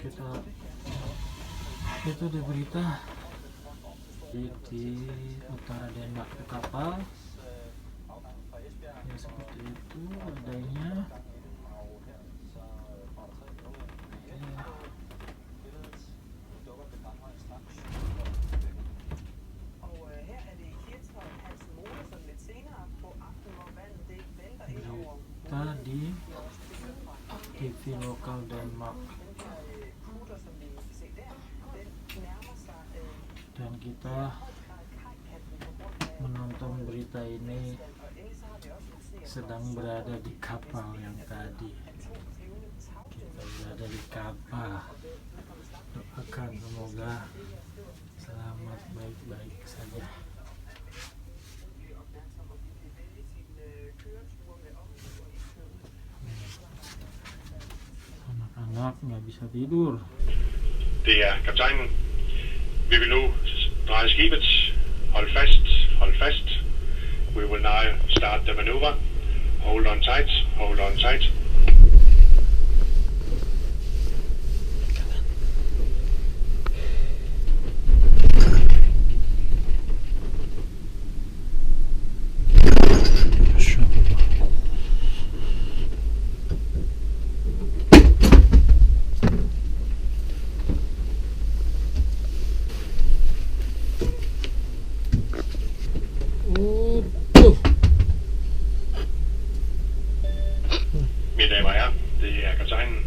kita itu di berita di utara Denmark kapal ya, seperti itu adanya. Berita di TV lokal Denmark, dan kita menonton berita ini sedang berada di kapal yang tadi. Kita berada di kapal, doakan semoga selamat baik-baik saja. Anak-anak nggak bisa tidur. Det er kaptajnen. Vi vil nu dreje skibet. Hold fast, hold fast. We will now start the maneuver. Hold on tight, hold on tight. Mine damer og herrer, det er kaptajnen.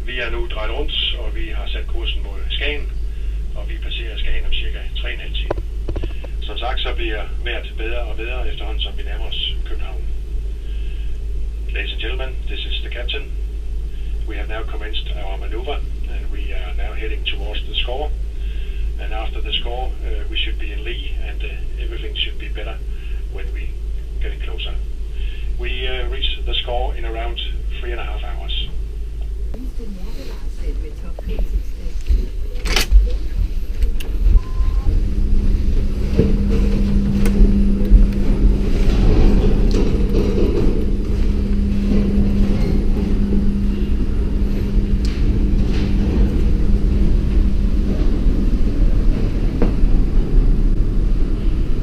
Vi er nu drejet rundt, og vi har sat kursen mod Skagen, og vi passerer Skagen om cirka 3,5 timer. Som sagt, så bliver vejret bedre og bedre efterhånden, som vi nærmer os København. Ladies and gentlemen, this is the captain. We have now commenced our maneuver, and we are now heading towards the score. And after the score, we